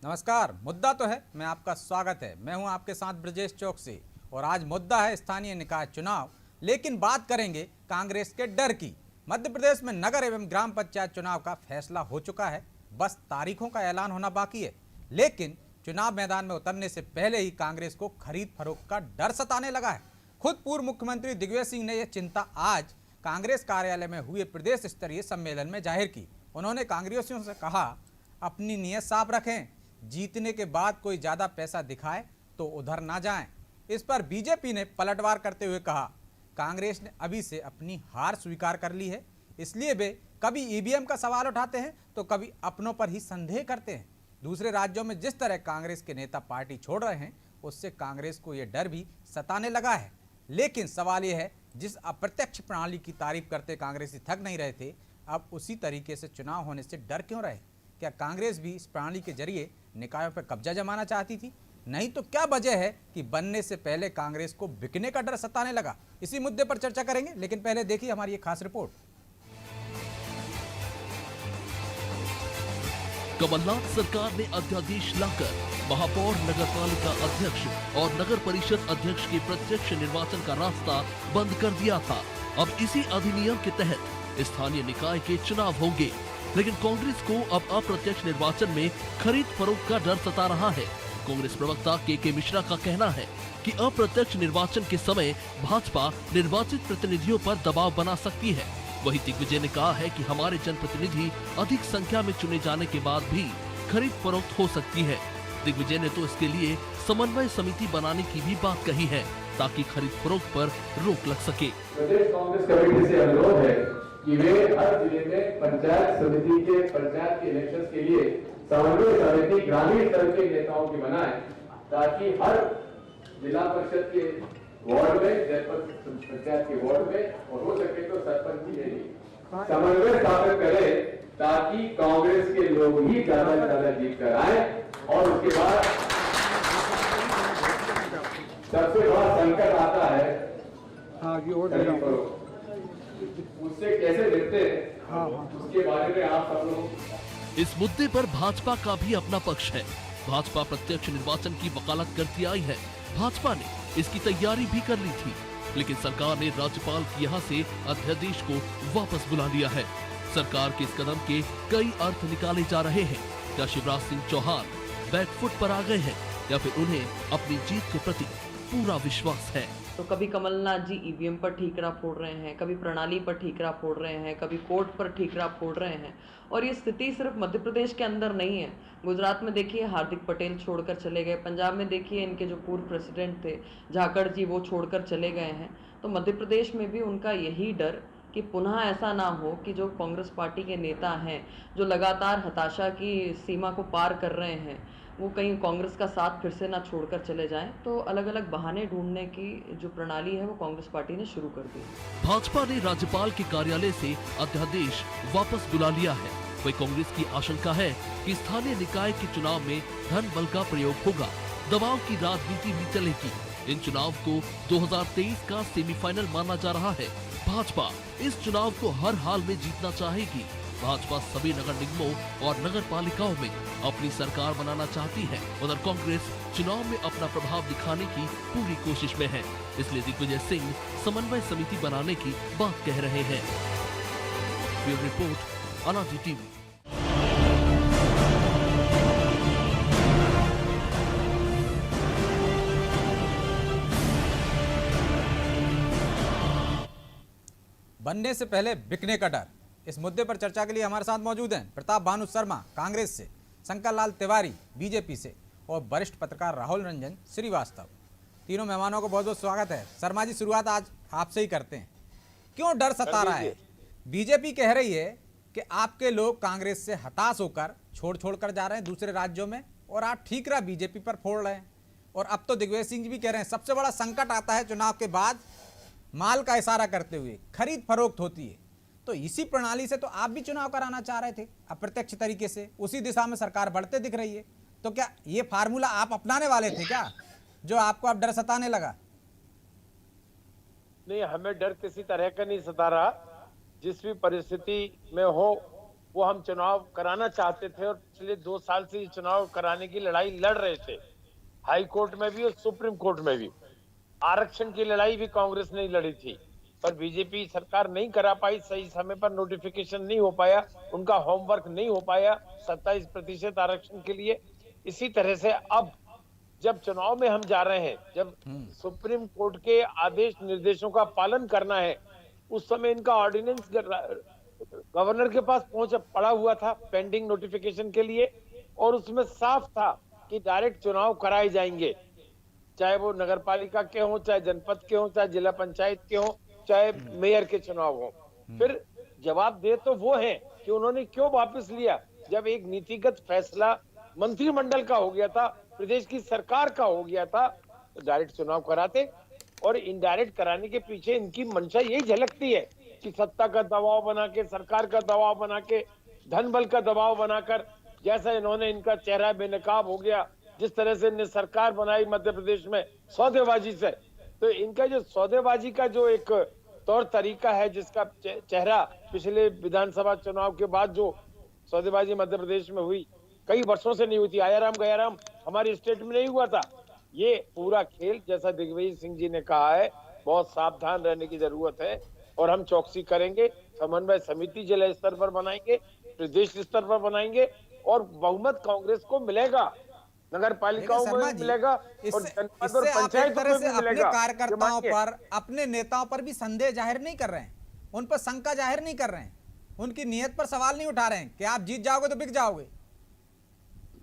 नमस्कार। मुद्दा तो है, मैं आपका स्वागत है। मैं हूं आपके साथ ब्रजेश चौकसी और आज मुद्दा है स्थानीय निकाय चुनाव, लेकिन बात करेंगे कांग्रेस के डर की। मध्य प्रदेश में नगर एवं ग्राम पंचायत चुनाव का फैसला हो चुका है, बस तारीखों का ऐलान होना बाकी है। लेकिन चुनाव मैदान में उतरने से पहले ही कांग्रेस को खरीद फरोख्त का डर सताने लगा है। खुद पूर्व मुख्यमंत्री दिग्विजय सिंह ने यह चिंता आज कांग्रेस कार्यालय में हुए प्रदेश स्तरीय सम्मेलन में जाहिर की। उन्होंने कांग्रेसियों से कहा, अपनी नीयत साफ रखें, जीतने के बाद कोई ज्यादा पैसा दिखाए तो उधर ना जाएं। इस पर बीजेपी ने पलटवार करते हुए कहा, कांग्रेस ने अभी से अपनी हार स्वीकार कर ली है, इसलिए वे कभी ईवीएम का सवाल उठाते हैं तो कभी अपनों पर ही संदेह करते हैं। दूसरे राज्यों में जिस तरह कांग्रेस के नेता पार्टी छोड़ रहे हैं, उससे कांग्रेस को यह डर भी सताने लगा है। लेकिन सवाल यह है, जिस अप्रत्यक्ष प्रणाली की तारीफ करते कांग्रेसी थक नहीं रहे थे, अब उसी तरीके से चुनाव होने से डर क्यों रहे? क्या कांग्रेस भी इस प्रणाली के जरिए निकायों पर कब्जा जमाना चाहती थी? नहीं तो क्या वजह है कि बनने से पहले कांग्रेस को बिकने का डर सताने लगा? इसी मुद्दे पर चर्चा करेंगे, लेकिन पहले देखिए हमारी एक खास रिपोर्ट। कमलनाथ सरकार ने अध्यादेश लाकर महापौर, नगरपालिका अध्यक्ष और नगर परिषद अध्यक्ष के प्रत्यक्ष निर्वाचन का रास्ता बंद कर दिया था। अब इसी अधिनियम के तहत स्थानीय निकाय के चुनाव होंगे, लेकिन कांग्रेस को अब अप्रत्यक्ष निर्वाचन में खरीद फरोख्त का डर सता रहा है। कांग्रेस प्रवक्ता के मिश्रा का कहना है कि अप्रत्यक्ष निर्वाचन के समय भाजपा निर्वाचित प्रतिनिधियों पर दबाव बना सकती है। वहीं दिग्विजय ने कहा है कि हमारे जनप्रतिनिधि अधिक संख्या में चुने जाने के बाद भी खरीद फरोख्त हो सकती है। दिग्विजय ने तो इसके लिए समन्वय समिति बनाने की भी बात कही है, ताकि खरीद फरोख्त पर रोक लग सके। प्रदेश कांग्रेस कमेटी से अनुरोध है कि वे हर जिले में पंचायत समिति के पंचायत के इलेक्शन के लिए समन्वय समिति ग्रामीण स्तर के नेताओं की बनाए, ताकि हर जिला परिषद के वार्ड में, जनपद पंचायत के वार्ड में और हो सके तो सरपंच की समन्वय स्थापित करे, ताकि कांग्रेस के लोग ही ज्यादा से ज्यादा जीत कर आए। और उसके बाद सबसे बड़ा संकट आता है उससे कैसे निपटे, उसके बारे में आप सब लोग। इस मुद्दे पर भाजपा का भी अपना पक्ष है। भाजपा प्रत्यक्ष निर्वाचन की वकालत करती आई है। भाजपा ने इसकी तैयारी भी कर ली थी, लेकिन सरकार ने राज्यपाल के यहाँ से अध्यादेश को वापस बुला लिया है। सरकार के इस कदम के कई अर्थ निकाले जा रहे हैं। क्या शिवराज सिंह चौहान बैकफुट पर आ गए हैं, या फिर उन्हें अपनी जीत के प्रति पूरा विश्वास है? तो कभी कमलनाथ जी ईवीएम पर ठीकरा फोड़ रहे हैं, कभी प्रणाली पर ठीकरा फोड़ रहे हैं, कभी कोर्ट पर ठीकरा फोड़ रहे हैं। और ये स्थिति सिर्फ मध्य प्रदेश के अंदर नहीं है। गुजरात में देखिए हार्दिक पटेल छोड़कर चले गए, पंजाब में देखिए इनके जो पूर्व प्रेसिडेंट थे झाकड़ जी, वो छोड़कर चले गए हैं। तो मध्य प्रदेश में भी उनका यही डर कि पुनः ऐसा ना हो कि जो कांग्रेस पार्टी के नेता हैं, जो लगातार हताशा की सीमा को पार कर रहे हैं, वो कहीं कांग्रेस का साथ फिर से ना छोड़कर चले जाएं। तो अलग अलग बहाने ढूंढने की जो प्रणाली है वो कांग्रेस पार्टी ने शुरू कर दी। भाजपा ने राज्यपाल के कार्यालय से अध्यादेश वापस बुला लिया है। वही कांग्रेस की आशंका है कि स्थानीय निकाय के चुनाव में धन बल का प्रयोग होगा, दबाव की राजनीति भी चलेगी। इन चुनाव को 2023 का सेमीफाइनल माना जा रहा है। भाजपा इस चुनाव को हर हाल में जीतना चाहेगी। भाजपा सभी नगर निगमों और नगर पालिकाओं में अपनी सरकार बनाना चाहती है। उधर कांग्रेस चुनाव में अपना प्रभाव दिखाने की पूरी कोशिश में है, इसलिए दिग्विजय सिंह समन्वय समिति बनाने की बात कह रहे हैं। ब्यूरो रिपोर्ट, अनाजी टीवी। बनने से पहले बिकने का डर, इस मुद्दे पर चर्चा के लिए हमारे साथ मौजूद हैं प्रताप भानु शर्मा कांग्रेस से, शंकर लाल तिवारी बीजेपी से और वरिष्ठ पत्रकार राहुल रंजन श्रीवास्तव। तीनों मेहमानों को बहुत बहुत स्वागत है। शर्मा जी, शुरुआत आज आपसे ही करते हैं। क्यों डर सता रहा है? बीजेपी कह रही है कि आपके लोग कांग्रेस से हताश होकर छोड़ कर जा रहे हैं दूसरे राज्यों में, और आप ठीक रहा बीजेपी पर फोड़ रहे हैं। और अब तो दिग्विजय सिंह जी भी कह रहे हैं सबसे बड़ा संकट आता है चुनाव के बाद, माल का इशारा करते हुए खरीद फरोख्त होती है। तो इसी प्रणाली से तो आप भी चुनाव कराना चाह रहे थे, अप्रत्यक्ष तरीके से उसी दिशा में सरकार बढ़ते दिख रही है। तो क्या ये फार्मूला आप अपनाने वाले थे क्या, जो आपको अब डर सताने लगा? नहीं, हमें डर किसी तरह का नहीं सता रहा। जिस भी परिस्थिति में हो वो हम चुनाव कराना चाहते थे और पिछले 2 साल से ये चुनाव कराने की लड़ाई लड़ रहे थे, हाई कोर्ट में भी और सुप्रीम कोर्ट में भी। आरक्षण की लड़ाई भी कांग्रेस ने लड़ी थी, पर बीजेपी सरकार नहीं करा पाई, सही समय पर नोटिफिकेशन नहीं हो पाया, उनका होमवर्क नहीं हो पाया 27% आरक्षण के लिए। इसी तरह से अब जब चुनाव में हम जा रहे हैं, जब सुप्रीम कोर्ट के आदेश निर्देशों का पालन करना है, उस समय इनका ऑर्डिनेंस गवर्नर के पास पड़ा हुआ था पेंडिंग नोटिफिकेशन के लिए, और उसमें साफ था कि डायरेक्ट चुनाव कराए जाएंगे, चाहे वो नगर पालिका के हो, चाहे जनपद के हो, चाहे जिला पंचायत के हो, चाहे मेयर के चुनाव हो। फिर जवाब दे तो वो है कि उन्होंने क्यों वापस लिया, जब एक नीतिगत फैसला मंत्रिमंडल का हो गया था, प्रदेश की सरकार का हो गया था, तो डायरेक्ट चुनाव कराते। और इनडायरेक्ट कराने के पीछे इनकी मंशा यही झलकती है कि सत्ता का दबाव बना के, सरकार का दबाव बना के, धन बल का दबाव बनाकर, जैसा इन्होंने इनका चेहरा बेनकाब हो गया, जिस तरह से इन्हें सरकार बनाई मध्य प्रदेश में सौदेबाजी से, तो इनका जो सौदेबाजी का जो एक तौर तरीका है, जिसका चेहरा पिछले विधानसभा चुनाव के बाद जो सौदेबाजी मध्य प्रदेश में हुई, कई वर्षों से नहीं हुई थी, आया राम गया राम हमारी स्टेट में नहीं हुआ था। ये पूरा खेल, जैसा दिग्विजय सिंह जी ने कहा है, बहुत सावधान रहने की जरूरत है, और हम चौकसी करेंगे, समन्वय समिति जिला स्तर पर बनाएंगे, प्रदेश स्तर पर बनाएंगे, और बहुमत कांग्रेस को मिलेगा, नगर पालिकाओं में मिलेगा, और जनपद और पंचायतों में भी अपने मिलेगा। कार्यकर्ताओं पर, अपने नेताओं पर भी संदेह जाहिर नहीं कर रहे हैं, उन पर शंका जाहिर नहीं कर रहे हैं, उनकी नीयत पर सवाल नहीं उठा रहे हैं कि आप जीत जाओगे तो बिक जाओगे।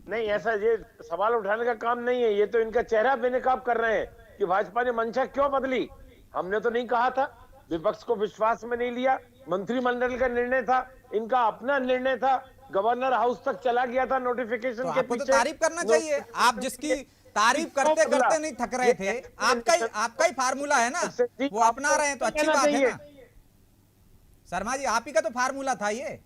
नहीं, ऐसा ये सवाल उठाने का काम नहीं है, ये तो इनका चेहरा बेनकाब कर रहे हैं कि भाजपा ने मंशा क्यों बदली। हमने तो नहीं कहा था, विपक्ष को विश्वास में नहीं लिया, मंत्रिमंडल का निर्णय था, इनका अपना निर्णय था, गवर्नर हाउस तक चला गया था नोटिफिकेशन तो के आपको तो पीछे। तारीफ करना चाहिए, आप जिसकी तारीफ करते करते नहीं थक रहे थे, आपका ही फार्मूला है ना, वो अपना रहे हैं तो अच्छी बात है ना। शर्मा जी, आप ही का तो फार्मूला था ये,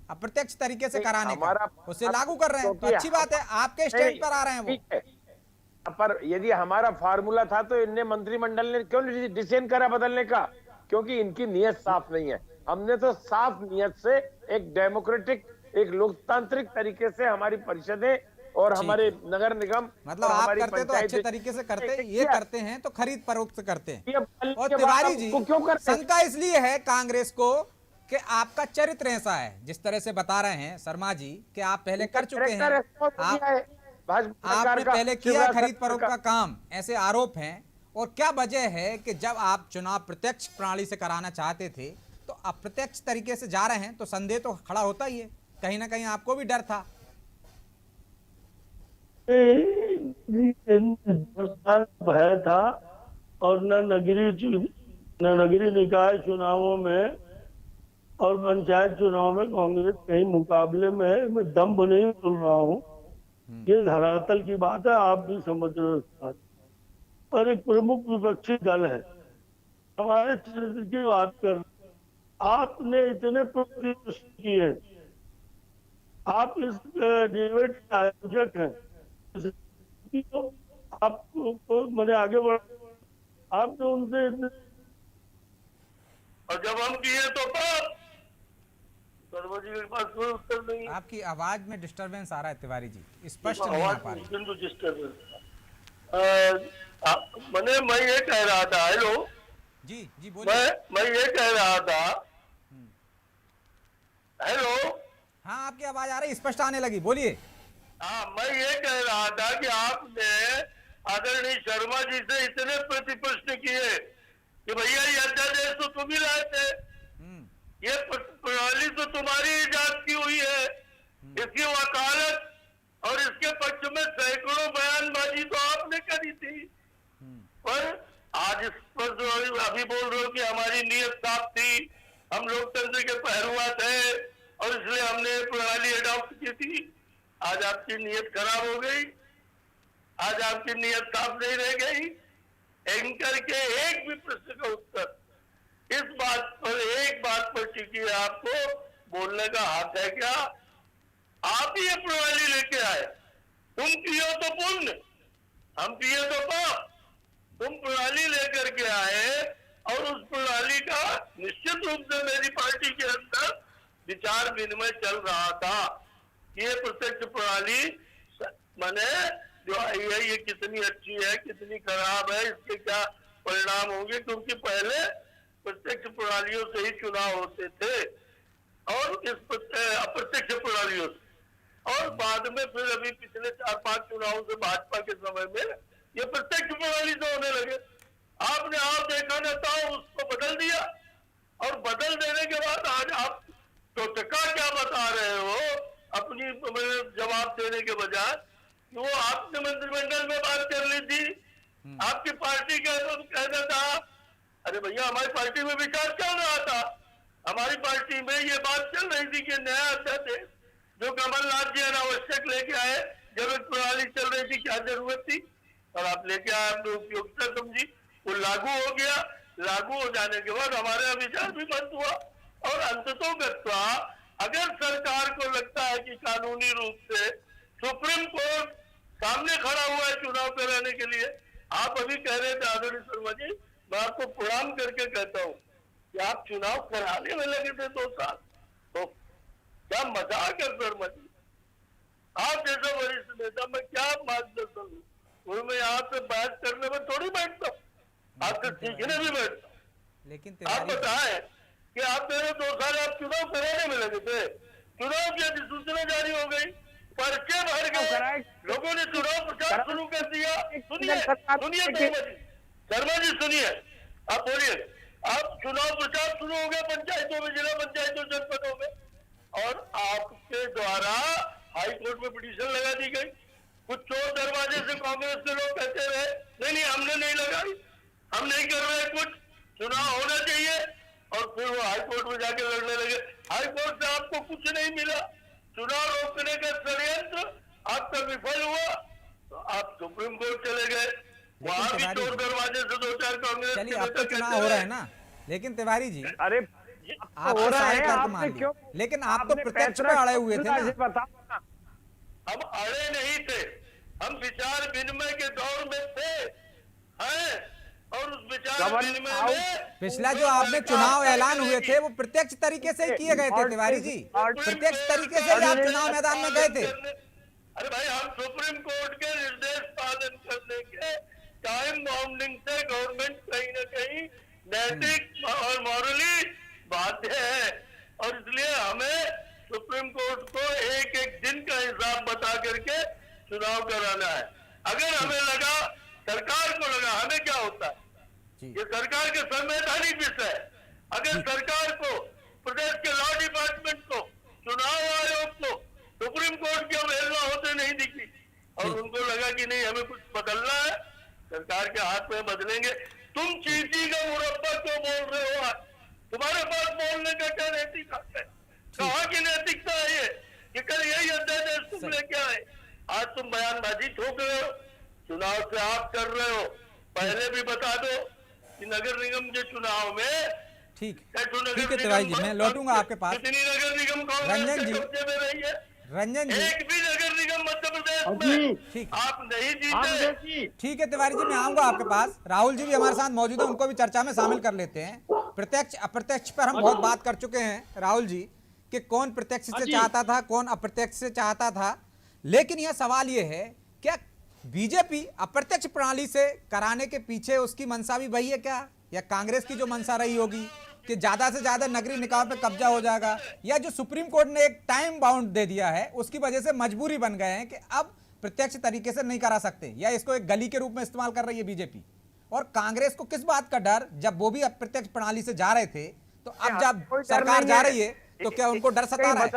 अप्रत्यक्ष तरीके से कराने का, उसे लागू कर रहे हैं तो अच्छी बात है, आपके स्टेज पर आ रहे हैं वो। पर यदि हमारा फार्मूला था तो इनने मंत्रिमंडल ने क्यों डिसीजन करा बदलने का, क्योंकि इनकी नीयत साफ नहीं है। हमने तो साफ नीयत से एक डेमोक्रेटिक, एक लोकतांत्रिक तरीके से हमारी परिषदें और हमारे नगर निगम, मतलब आप करते तो अच्छे तरीके से करते, ये करते हैं तो खरीद फरोख्त करते हैं। और तिवारी जी, शंका इसलिए है कांग्रेस को कि आपका चरित्र ऐसा है, जिस तरह से बता रहे हैं शर्मा जी कि आप पहले कर चुके हैं, आपने पहले किया खरीद फरोख्त का काम, ऐसे आरोप हैं। और क्या वजह है कि जब आप चुनाव प्रत्यक्ष प्रणाली से कराना चाहते थे तो अप्रत्यक्ष तरीके से जा रहे हैं, तो संदेह तो खड़ा होता ही है, कहीं ना कहीं आपको भी डर था। भय था, और न नगरीय निकाय चुनावों में और पंचायत चुनाव में कांग्रेस कहीं मुकाबले में है, मैं दम्भ नहीं सुन रहा हूँ, ये धरातल की बात है, आप भी समझ रहे हो। पर एक प्रमुख विपक्षी दल है, हमारे चरित्र की बात कर, आपने इतने प्रश्न किए, आप इस डिबेट के आयोजक हैं, आपको मैंने आगे बढ़, आपने उनसे इतने, और जब हम किए तो शर्मा जी के पास कोई उत्तर नहीं। आपकी आवाज में डिस्टरबेंस आ रहा है तिवारी जी, स्पष्ट नहीं आ पा रही। मैं ये कह रहा था, हेलो जी जी बोलिए। मैं ये कह रहा था, हेलो, हाँ आपकी आवाज आ रही, स्पष्ट आने लगी, बोलिए। हाँ, मैं ये कह रहा था कि आपने आदरणीय शर्मा जी से इतने प्रश्न किए कि भैया ये अध्यादेश तो तुम ही लाए थे, ये प्रणाली तो तुम्हारी इजाद की हुई है, इसकी वकालत और इसके पक्ष में सैकड़ों बयानबाजी तो आपने करी थी, पर आज इस पर जो अभी बोल रहे हो कि हमारी नीयत साफ थी, हम लोकतंत्र के पहरुआ थे और इसलिए हमने प्रणाली अडॉप्ट की थी। आज आपकी नीयत खराब हो गई, आज आपकी नीयत साफ नहीं रह गई। एंकर के एक भी प्रश्न का उत्तर, इस बात पर, एक बात पर टिकी है, आपको बोलने का हक है क्या? आप ही ये प्रणाली लेके आए, तुम पियो तो पुण्य, हम पिए तो पाप। तुम प्रणाली लेकर के आए और उस प्रणाली का निश्चित रूप से मेरी पार्टी के अंदर विचार विनिमय चल रहा था। ये प्रत्यक्ष प्रणाली माने जो आई है ये कितनी अच्छी है, कितनी खराब है, इसके क्या परिणाम होंगे, क्योंकि पहले प्रत्यक्ष प्रणालियों से ही चुनाव होते थे और इस अप्रत्यक्ष प्रणालियों से, और बाद में फिर अभी पिछले 4-5 चुनावों से भाजपा के समय में ये प्रत्यक्ष प्रणाली से होने लगे। आपने आप देखा न था, उसको बदल दिया, और बदल देने के बाद आज आप टोटका क्या बता रहे हो अपनी जवाब देने के बजाय। वो आपने मंत्रिमंडल में बात कर ली थी, आपकी पार्टी का कहना था, अरे भैया हमारी पार्टी में विचार चल रहा था, हमारी पार्टी में ये बात चल रही थी कि नया अध्यादेश जो कमलनाथ जी अनावश्यक लेके आए, जब एक प्रणाली चल रही थी, क्या जरूरत थी, और आप लेके आए, आपने उपयोगिता समझी, वो लागू हो गया। लागू हो जाने के बाद हमारे विचार भी बंद हुआ, और अंततोगत्वा अगर सरकार को लगता है कि कानूनी रूप से सुप्रीम कोर्ट सामने खड़ा हुआ है चुनाव कराने के लिए, आप अभी कह रहे थे आदरणीय शर्मा जी, मैं आपको प्रणाम करके कहता हूँ कि आप चुनाव कराने में लगे थे 2 साल, तो क्या मजाक है शर्मा जी। आप जैसा वरिष्ठ नेता मैं क्या मार्गदर्शन हूँ, वो मैं यहाँ पे बात करने में थोड़ी बैठता हूँ, आपसे सीखने भी बैठता हूँ। लेकिन आप बताएं कि आप मेरे 2 साल आप चुनाव कराने में लगे थे, चुनाव की अधिसूचना जारी हो गई, पर्चे भर गए, लोगों ने चुनाव प्रचार शुरू कर दिया। सुनिए शर्मा जी सुनिए, आप बोलिए, आप चुनाव प्रचार शुरू हो गया पंचायतों में, जिला पंचायतों, जनपदों में, और आपके द्वारा हाई कोर्ट में पिटीशन लगा दी गई। कुछ चोर दरवाजे से कांग्रेस के लोग कहते रहे नहीं हमने नहीं लगाई, हम नहीं कर रहे कुछ, चुनाव होना चाहिए, और फिर वो हाई कोर्ट में जाके लड़ने लगे। हाई कोर्ट से आपको कुछ नहीं मिला, चुनाव रोकने का षड्यंत्र आपका विफल हुआ, तो आप सुप्रीम कोर्ट चले गए, वहां भी चोर दरवाजे से 2-4 कांग्रेस। चलिए अब तो चुनाव हो रहा है ना, लेकिन तिवारी जी अरे आप हो रहा है, तर्क मान आपने लिया, क्यों, लेकिन आप तो प्रत्यक्ष पे अड़े हुए थे ना। हम अड़े नहीं थे, हम विचार विनिमय के दौर में थे, हैं, और उस विचार विनिमय में पिछला जो आपने चुनाव ऐलान हुए थे वो प्रत्यक्ष तरीके से ही किए गए थे तिवारी जी, प्रत्यक्ष तरीके से ही आप चुनाव मैदान में गए थे। अरे भाई हम सुप्रीम कोर्ट के निर्देश पालन करने के टाइम बाउंडिंग से गवर्नमेंट कहीं न कहीं नैतिक और मॉरली बाध्य है, और इसलिए हमें सुप्रीम कोर्ट को एक दिन का हिसाब बता करके चुनाव कराना है। अगर हमें लगा, सरकार को लगा, हमें क्या होता है, ये सरकार के संवैधानिक विषय, अगर सरकार को, प्रदेश के लॉ डिपार्टमेंट को, चुनाव आयोग को सुप्रीम कोर्ट की अवहेलना होते नहीं दिखी, और उनको लगा कि नहीं हमें कुछ बदलना है, सरकार के हाथ में बदलेंगे। तुम चीटी का मुरब्बा क्यों बोल रहे हो, तुम्हारे पास बोलने का क्या नैतिक हक है, कहाँ की नैतिकता है ये, कि कल यही अध्यादेश तुम लेके आए, आज तुम बयानबाजी ठोक रहे हो, चुनाव से आप कर रहे हो, पहले भी बता दो कि नगर निगम के चुनाव में ठीक है तिवारी जी, मैं लौटूंगा आपके पास। कितनी नगर निगम रंजन जी, में रही है, रंजन जी, एक भी नगर निगम मध्य प्रदेश में ठीक आप नहीं जीते। ठीक है तिवारी जी, मैं आऊंगा आपके पास। राहुल जी भी हमारे साथ मौजूद है, उनको भी चर्चा में शामिल कर लेते हैं। प्रत्यक्ष अप्रत्यक्ष पर हम बहुत बात कर चुके हैं राहुल जी, कि कौन प्रत्यक्ष से चाहता था, कौन अप्रत्यक्ष से चाहता था, लेकिन यह सवाल ये है, क्या बीजेपी अप्रत्यक्ष प्रणाली से कराने के पीछे उसकी मंशा भी वही है क्या, या कांग्रेस की जो मंशा रही होगी कि ज्यादा से ज्यादा नगरीय निकायों पे कब्जा हो जाएगा, या जो सुप्रीम कोर्ट ने एक टाइम बाउंड दे दिया है उसकी वजह से मजबूरी बन गए हैं कि अब प्रत्यक्ष तरीके से नहीं करा सकते, या इसको एक गली के रूप में इस्तेमाल कर रही है बीजेपी। और कांग्रेस को किस बात का डर, जब वो भी अप्रत्यक्ष प्रणाली से जा रहे थे, तो अब जब सरकार जा रही है तो क्या उनको डर सता रहा है?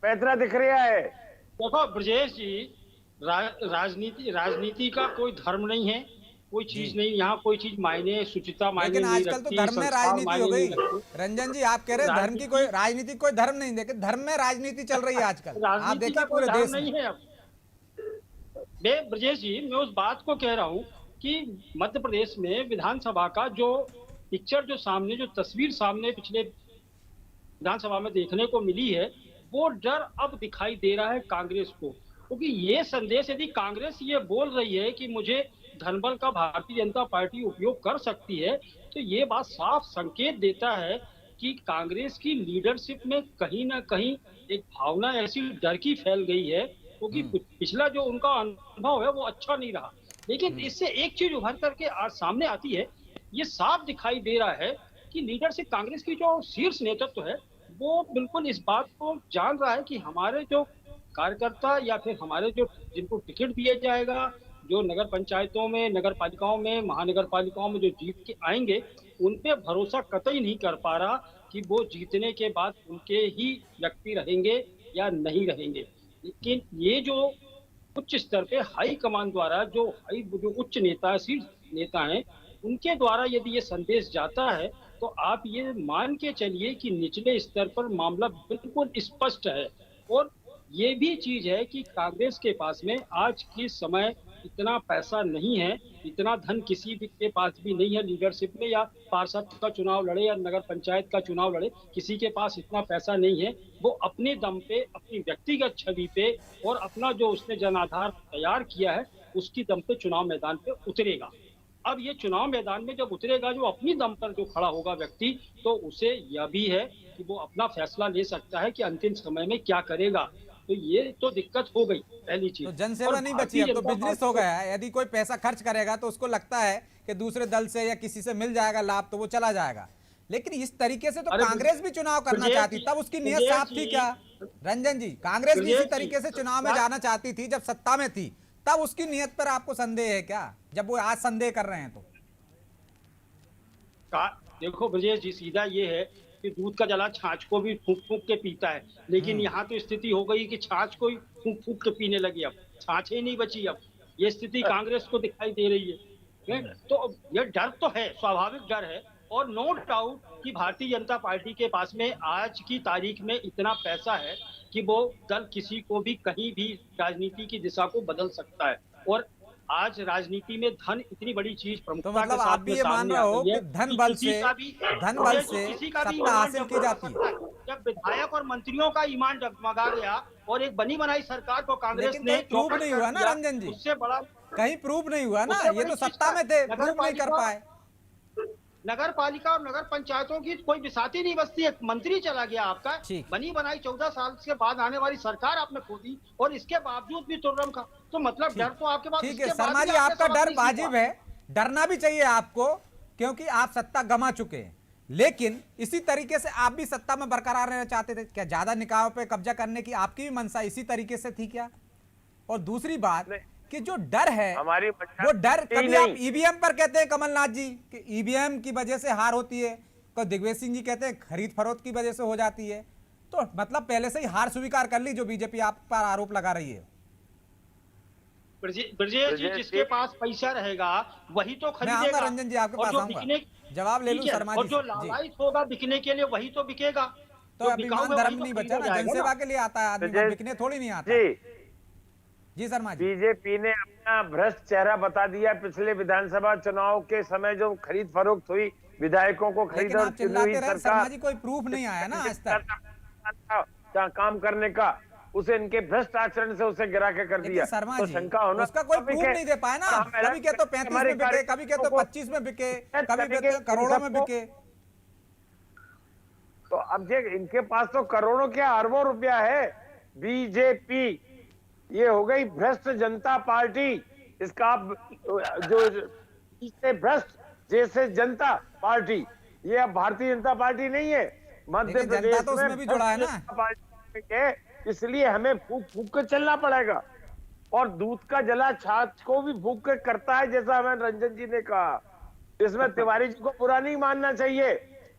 पैतरा दिख रहा है। देखो ब्रजेश जी, राजनीति का कोई धर्म नहीं है, कोई चीज नहीं, यहाँ कोई चीज मायने सुचिता मायने नहीं रखती। लेकिन आजकल तो धर्म में राजनीति हो गई। रंजन जी आप कह रहे हैं धर्म की कोई राजनीति, कोई धर्म नहीं, देखिए धर्म में राजनीति चल रही है आजकल, आप देखिए पूरे देश में। ब्रजेश जी, मैं उस बात को कह रहा हूँ कि मध्य प्रदेश में विधानसभा का जो पिक्चर, जो सामने, जो तस्वीर सामने पिछले विधानसभा में देखने को मिली है, वो डर अब दिखाई दे रहा है कांग्रेस को, क्योंकि ये संदेश यदि कांग्रेस ये बोल रही है कि मुझे धनबल का भारतीय जनता पार्टी उपयोग कर सकती है, तो ये बात साफ संकेत देता है कि कांग्रेस की लीडरशिप में कहीं ना कहीं एक भावना ऐसी डर की फैल गई है, क्योंकि पिछला जो उनका अनुभव है वो अच्छा नहीं रहा। लेकिन इससे एक चीज उभर करके आज सामने आती है, ये साफ दिखाई दे रहा है कि लीडरशिप कांग्रेस की जो शीर्ष नेतृत्व है वो बिल्कुल इस बात को जान रहा है कि हमारे जो कार्यकर्ता या फिर हमारे जो जिनको टिकट दिया जाएगा, जो नगर पंचायतों में, नगर पालिकाओं में, महानगर पालिकाओं में जो जीत के आएंगे, उन पे भरोसा कतई नहीं कर पा रहा कि वो जीतने के बाद उनके ही व्यक्ति रहेंगे या नहीं रहेंगे। लेकिन ये जो उच्च स्तर पे हाई कमान द्वारा जो उच्च नेता, शीर्ष नेता हैं, उनके द्वारा यदि ये संदेश जाता है तो आप ये मान के चलिए कि निचले स्तर पर मामला बिल्कुल स्पष्ट है। और ये भी चीज है कि कांग्रेस के पास में आज के समय इतना पैसा नहीं है, इतना धन किसी के पास भी नहीं है लीडरशिप में, या पार्षद का चुनाव लड़े या नगर पंचायत का चुनाव लड़े, किसी के पास इतना पैसा नहीं है। वो अपने दम पे, अपनी व्यक्तिगत छवि पे और अपना जो उसने जनाधार तैयार किया है उसकी दम पे चुनाव मैदान पे उतरेगा। अब ये चुनाव मैदान में जब उतरेगा, जो अपनी दम पर जो खड़ा होगा व्यक्ति, तो उसे यह भी है कि वो अपना फैसला ले सकता है कि अंतिम समय में क्या करेगा। तो ये तो दिक्कत हो गई पहली चीज। तो जनसेवा नहीं बची, अब तो बिजनेस हो गया है। यदि कोई पैसा खर्च करेगा तो उसको लगता है कि दूसरे दल से या किसी से मिल जाएगा लाभ, तो वो चला जाएगा। लेकिन इस तरीके से तो कांग्रेस भी चुनाव करना चाहती, तब उसकी नीयत साफ थी क्या रंजन जी? कांग्रेस भी इसी तरीके से चुनाव में जाना चाहती थी जब सत्ता में थी, तब उसकी नीयत पर आपको संदेह है क्या, जब वो आज संदेह कर रहे हैं? तो देखो ब्रजेश जी, सीधा ये है कि दूध का जला छाछ को भी फूंक फूंक के पीता है, लेकिन यहाँ तो स्थिति हो गई कि छाछ को ही फूंक फूंक के पीने लगी। अब छाछ ही नहीं बची। अब ये स्थिति कांग्रेस को दिखाई दे रही है। तो ये डर तो है, स्वाभाविक डर है। और नो डाउट कि भारतीय जनता पार्टी के पास में आज की तारीख में इतना पैसा है कि वो दल किसी को भी कहीं भी राजनीति की दिशा को बदल सकता है। और आज राजनीति में धन इतनी बड़ी चीज प्रमुखता तो मतलब आप भी ये मान रहे हो कि धन बल से सत्ता हासिल की जाती है। जब विधायक और मंत्रियों का ईमान डगमगा गया और एक बनी बनाई सरकार को कांग्रेस ने प्रूव नहीं हुआ ना रंजन जी, उससे बड़ा कहीं प्रूव नहीं हुआ ना। ये तो सत्ता में थे, प्रूव नहीं कर पाए। नगर पालिका और नगर पंचायतों की कोई बिसाती नहीं बसती। एक मंत्री चला गया आपका, बनी बनाई 14 साल के बाद आने वाली सरकार आपने खो दी, और इसके बावजूद भी तुर्रम का, तो मतलब डर तो आपके पास। ठीक है शर्मा जी, आपका डर वाजिब है, डरना भी चाहिए आपको, क्योंकि आप सत्ता गंवा चुके हैं। लेकिन इसी तरीके से आप भी सत्ता में बरकरार रहना चाहते थे क्या? ज्यादा निकायों पे कब्जा करने की आपकी भी मंशा इसी तरीके से थी क्या? और दूसरी बात कि जो डर है वो डर, कभी आप ईवीएम पर कहते हैं कमलनाथ जी कि ईवीएम की वजह से हार होती है, तो दिग्विजय सिंह जी कहते हैं खरीद फरोख्त की वजह से हो जाती है। तो मतलब पहले से ही हार स्वीकार कर ली जो बीजेपी आप पर आरोप लगा रही है। ब्रजेश जी, जिसके पास पैसा रहेगा वही तो खरीदेगा। रंजन जी आपके पास आऊंगा, जवाब ले लूं शर्मा जी। और जो लाभान्वित होगा बिकने के लिए वही तो बिकेगा। तो अब ईमान धर्म नहीं बचा ना, जनसेवा के लिए आता है आदमी, बिकने थोड़ी नहीं आता। जी शर्मा जी, बीजेपी ने अपना भ्रष्ट चेहरा बता दिया। पिछले विधानसभा चुनाव के समय जो खरीद फरोख्त हुई, विधायकों को खरीद और शर्मा जी कोई प्रूफ नहीं आया ना आज तक काम करने का, उसे इनके भ्रष्ट आचरण से उसे गिरा के कर दिया। शर्मा तो जी, शंका होना, उसका कोई प्रूफ नहीं दे पाए ना। कभी कहते 35 में बिके, कभी कहते 25 में बिके, कभी कहते करोड़ों में बिके। तो अब ये इनके पास तो करोड़ों क्या अरबों रुपया है। बीजेपी ये हो गई भ्रष्ट जनता पार्टी। इसका आप जो इससे भ्रष्ट जैसे जनता पार्टी, ये अब भारतीय जनता पार्टी नहीं है। मध्य प्रदेश तो उसमें भी जुड़ा है ना, इसलिए हमें फूक फूक कर चलना पड़ेगा। और दूध का जला छाछ को भी फूक कर करता है, जैसा हमें रंजन जी ने कहा। इसमें तिवारी जी को बुरा नहीं मानना चाहिए,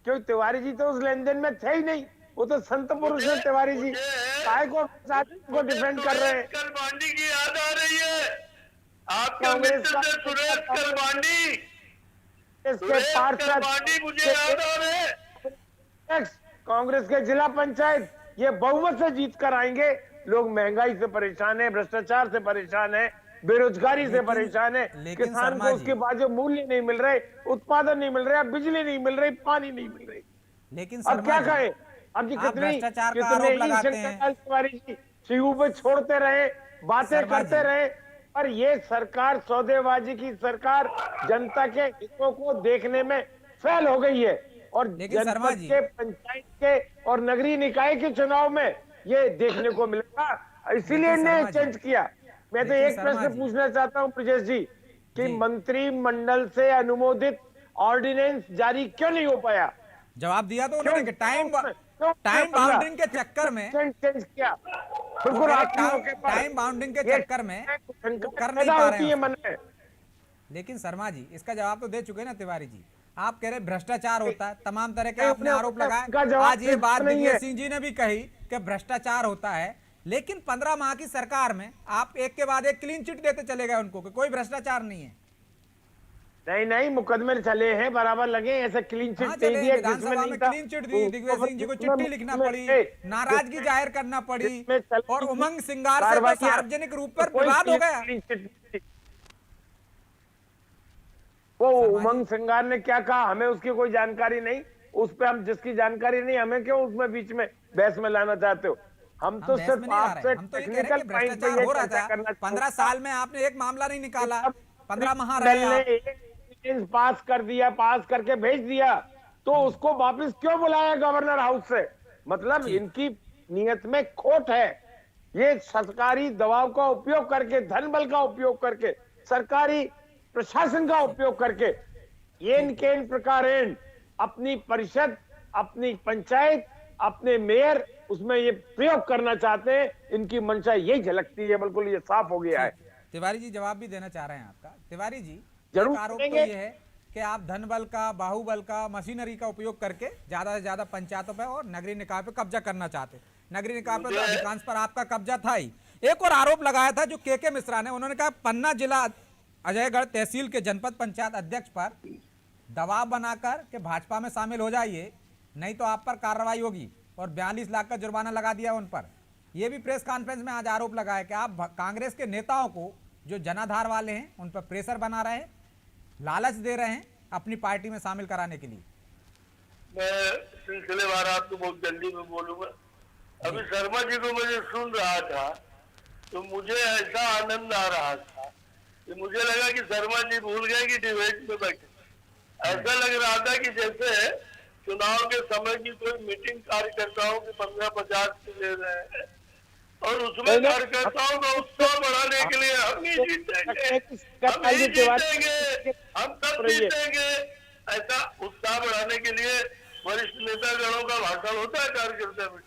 क्योंकि तिवारी जी तो उस लेन देन में थे ही नहीं। वो तो संत पुरुष है तिवारी जी, काय को डिफेंड कर रहे हैं। करबांडी की याद आ रही है आपके मित्र से, सुरेश करबांडी। इसके करबांडी मुझे याद आ रहे हैं। कांग्रेस के जिला पंचायत ये बहुमत से जीत कर आएंगे। लोग महंगाई से परेशान है, भ्रष्टाचार से परेशान है, बेरोजगारी से परेशान है। किसान को उसके बाद जो मूल्य नहीं मिल रहे, उत्पादन नहीं मिल रहा, बिजली नहीं मिल रही, पानी नहीं मिल रही। लेकिन अब क्या कहें? अब जी कितने सीयू पे छोड़ते रहे, बातें करते रहे, पर ये सरकार सौदेबाजी की सरकार जनता के हितों को देखने में फेल हो गई है। और लेकिन शर्मा जनपद जी, के, पंचायत के और नगरीय निकाय के चुनाव में ये देखने को मिलेगा, इसीलिए लेकिन इन्हें शर्मा जी, चेंज किया। मैं तो लेकिन एक शर्मा प्रश्न जी, पूछना चाहता हूं ब्रजेश जी कि जी। मंत्रिमंडल से अनुमोदित ऑर्डिनेंस जारी क्यों नहीं हो पाया? जवाब दिया तो क्यों उन्होंने कि टाइम क्यों बाउंड्रिंग के चक्कर में, चेंज किया? वो बिल्कुल कह रहे आपकी मौके पर टाइम बाउंडिंग के ये चक्कर में वो कर नहीं पैदा पा होती रहे है हैं मन उसको। में। लेकिन शर्मा जी, इसका जवाब तो दे चुके ना तिवारी जी। आप कह रहे भ्रष्टाचार होता है, तमाम तरह के नहीं, आपने आरोप उनका लगाए। जवाब आज ये बात नहीं दिग्विजय है। सिंह जी ने भी कही कि भ्रष्टाचार होता है, लेकिन 15 माह की सरकार में आप एक के बाद एक क्लीन चिट देते चले गए उनको कि कोई भ्रष्टाचार नहीं है। नहीं, मुकदमे चले हैं, बराबर लगे, ऐसे क्लीन चिट हाँ, दे चले दिया विधानसभा में क्लीन चिट दी, दिग्विजय सिंह जी को चिट्ठी लिखना पड़ी, नाराजगी जाहिर करना पड़ी, और उमंग सिंगार से तो सार्वजनिक रूप पर विवाद हो गया। वो उमंग सिंगार ने क्या कहा, हमें उसकी कोई जानकारी नहीं, उस पे हम जिसकी जानकारी नहीं, हमें क्यों उसमें बीच में बहस में लाना चाहते हो? हम तो सिर्फ आपसे हम तो ये कह रहे हैं कि भ्रष्टाचार हो रहा था। 15 साल में आपने एक मामला नहीं निकाला, 15 माह रहे आप। पास कर दिया, पास करके भेज दिया, तो उसको वापस क्यों बुलाया गवर्नर हाउस से? मतलब इनकी नीयत में खोट है। ये सरकारी दबाव का उपयोग करके, धन बल का उपयोग करके, सरकारी प्रशासन का उपयोग करके इनके इन प्रकार अपनी परिषद, अपनी पंचायत, अपने मेयर, उसमें ये प्रयोग करना चाहते हैं। इनकी मंशा यही झलकती है, बिल्कुल ये साफ हो गया है। तिवारी जी जवाब भी देना चाह रहे हैं आपका। तिवारी जी, जरूर आरोप तो ये है कि आप धन बल का, बाहुबल का, मशीनरी का उपयोग करके ज्यादा से ज्यादा पंचायतों पे और नगरीय निकाय पे कब्जा करना चाहते। नगरीय निकाय पे तो अधिकांश पर आपका कब्जा था ही। एक और आरोप लगाया था जो के मिश्रा ने, उन्होंने कहा पन्ना जिला अजयगढ़ तहसील के जनपद पंचायत अध्यक्ष पर दबाव बनाकर के भाजपा में शामिल हो जाइए, नहीं तो आप पर कार्रवाई होगी, और 42 लाख का जुर्माना लगा दिया उन पर। यह भी प्रेस कॉन्फ्रेंस में आज आरोप लगाया कि आप कांग्रेस के नेताओं को, जो जनाधार वाले हैं, उन पर प्रेशर बना रहे हैं, लालच दे रहे हैं अपनी पार्टी में शामिल कराने के लिए। मैं सिलसिलेवार आपको बहुत जल्दी में बोलूंगा। अभी शर्मा जी को मुझे सुन रहा था तो मुझे ऐसा आनंद आ रहा था कि मुझे लगा कि शर्मा जी भूल गए कि डिबेट में बैठे। ऐसा लग रहा था कि जैसे चुनाव के समय की कोई मीटिंग कार्यकर्ताओं की 15-50 की ले रहे हैं, और उसमें कार्यकर्ताओं का उत्साह बढ़ाने के लिए हम ही जीतेंगे, हम ही जीतेंगे, हम सब जीतेंगे, ऐसा उत्साह बढ़ाने के लिए वरिष्ठ नेतागणों का भाषण होता है कार्यकर्ता में।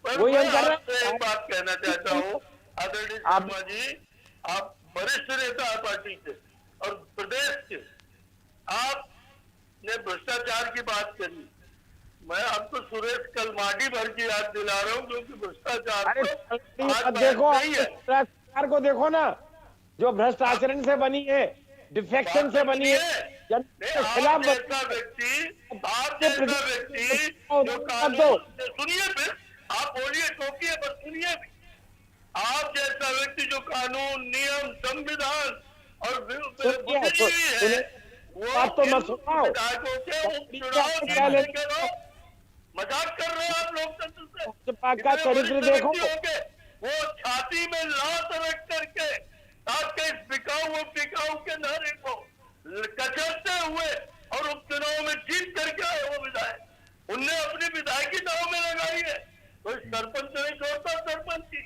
पर मैं आपसे एक बात कहना चाहता हूँ, आदरणीय शर्मा जी, आप वरिष्ठ नेता है पार्टी के और प्रदेश के, आपने भ्रष्टाचार की बात करी। मैं आपको सुरेश कलमाडी भर की याद दिला रहा हूँ, क्योंकि भ्रष्टाचार देखो, भ्रष्टाचार को देखो ना, जो भ्रष्ट आचरण से बनी है, डिफेक्शन से बनी है, आप जैसा व्यक्ति जो कानून, सुनिए फिर आप बोलिए, टोकिए पर सुनिए भी। आप जैसा व्यक्ति जो कानून, नियम, संविधान और बुद्धिजीवी है, वो विधायकों के उपचुनाव मजाक कर रहे हैं आप लोकतंत्र से। देखो, वो छाती में लात रख करके आपके इस बिकाऊ के नारे को कचरते हुए और उपचुनाव में जीत करके आए वो विधायक, उनने अपनी विधायकी दांव में लगाई है। कोई सरपंच नहीं छोड़ता सरपंच की,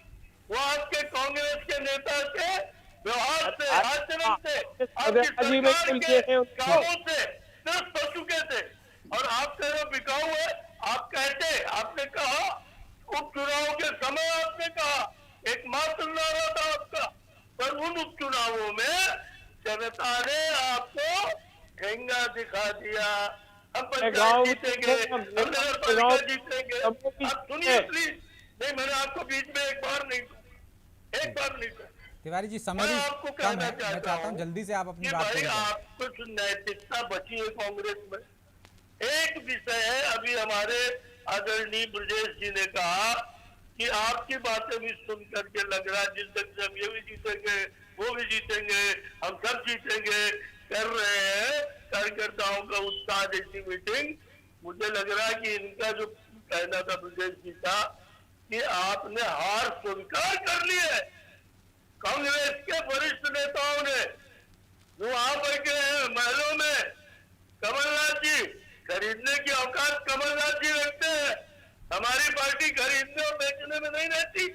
वो आपके कांग्रेस के नेता के व्यवहार से, आचरण से, आपकी सरकार के कामों से त्रस्त हो चुके थे। और आप कह रहे बिकाऊ है, आप कहते, आपने कहा उपचुनाव के समय, आपने कहा एकमात्र नारा था आपका, पर उन उपचुनावों में जनता ने आपको ठेंगा दिखा दिया। हम पंचायत जीतेंगे, हम नगर पालिका जीतेंगे। आप सुनिए प्लीज, नहीं मैंने आपको बीच में एक बार नहीं कहा। तिवारी जी समय भी आपको कम कहना है, मैं चाहता हूं जल्दी से आप अपनी बात भाई, करें। आपको कुछ नैतिकता बची है कांग्रेस में। एक विषय है, अभी हमारे आदरणीय ब्रजेश जी ने कहा कि आपकी बातें भी सुन करके लग रहा है जिस तक हम ये भी जीतेंगे, वो भी जीतेंगे, हम सब जीतेंगे कर रहे हैं कार्यकर्ताओं का उत्साह जैसी मीटिंग। मुझे लग रहा है कि इनका जो कहना था ब्रजेश जी का कि आपने हार स्वीकार कर ली है। कांग्रेस के वरिष्ठ नेताओं ने जो वहां बैठे हैं महलों में, कमलनाथ जी खरीदने की औकात कमलनाथ जी रखते हैं। हमारी पार्टी खरीदने और बेचने में नहीं रहती।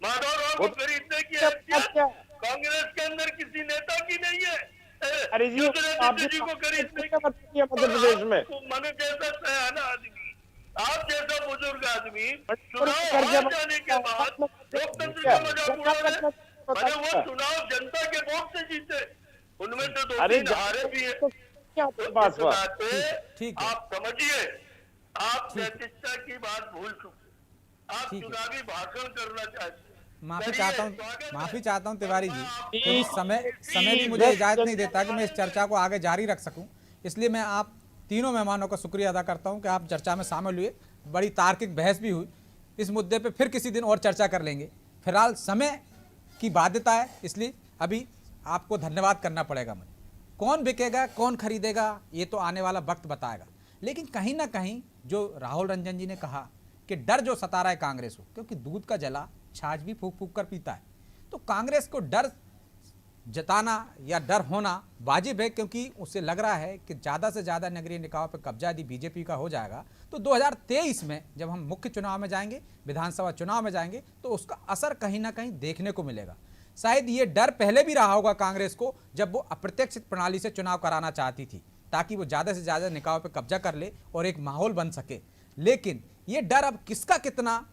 माधवराव को खरीदने की हैसियत कांग्रेस के अंदर किसी नेता की नहीं है। अरे जी, आप जी को खरीदने की मध्य प्रदेश में मन जैसा सयाना आदमी, आप जैसा बुजुर्ग आदमी चुनाव कर हार जाने के बाद लोकतंत्र का मजाक उड़ा रहे। अरे वो चुनाव जनता के वोट से जीते, उनमें से दो अरे तीन हारे भी है। बात हुआ। ठीक है। आप समझिए, आप नैतिकता की बात भूल चुके। आप ठीक है। चुनावी भाषण करना चाहते हैं। माफी चाहता हूं तिवारी जी, क्योंकि समय भी मुझे इजाजत नहीं देता कि मैं इस चर्चा को आगे जारी रख सकूं। इसलिए मैं आप तीनों मेहमानों का शुक्रिया अदा करता हूं कि आप चर्चा में शामिल हुए। बड़ी तार्किक बहस भी हुई। इस मुद्दे पे फिर किसी दिन और चर्चा कर लेंगे। फिलहाल समय की बाध्यता है, इसलिए अभी आपको धन्यवाद करना पड़ेगा मुझे। कौन बिकेगा, कौन खरीदेगा, ये तो आने वाला वक्त बताएगा। लेकिन कहीं ना कहीं जो राहुल रंजन जी ने कहा कि डर जो सता रहा है कांग्रेस को, क्योंकि दूध का जला छाछ भी फूक फूक कर पीता है, तो कांग्रेस को डर जताना या डर होना वाजिब है, क्योंकि उसे लग रहा है कि ज़्यादा से ज़्यादा नगरीय निकायों पर कब्जा यदि बीजेपी का हो जाएगा तो 2023 में जब हम मुख्य चुनाव में जाएंगे, विधानसभा चुनाव में जाएंगे, तो उसका असर कहीं ना कहीं देखने को मिलेगा। शायद ये डर पहले भी रहा होगा कांग्रेस को, जब वो अप्रत्यक्ष प्रणाली से चुनाव कराना चाहती थी, ताकि वो ज़्यादा से ज़्यादा निकायों पर कब्जा कर ले और एक माहौल बन सके। लेकिन ये डर अब किसका कितना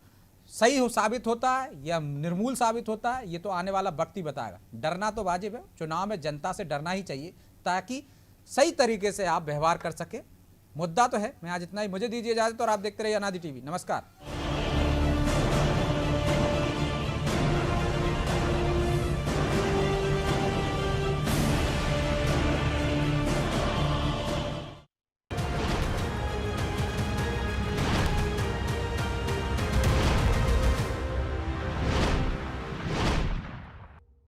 सही हो साबित होता है या निर्मूल साबित होता है, ये तो आने वाला वक्त ही बताएगा। डरना तो वाजिब है, चुनाव में जनता से डरना ही चाहिए, ताकि सही तरीके से आप व्यवहार कर सके। मुद्दा तो है। मैं आज इतना ही, मुझे दीजिए इजाजत और आप देखते रहिए अनादि टीवी। नमस्कार।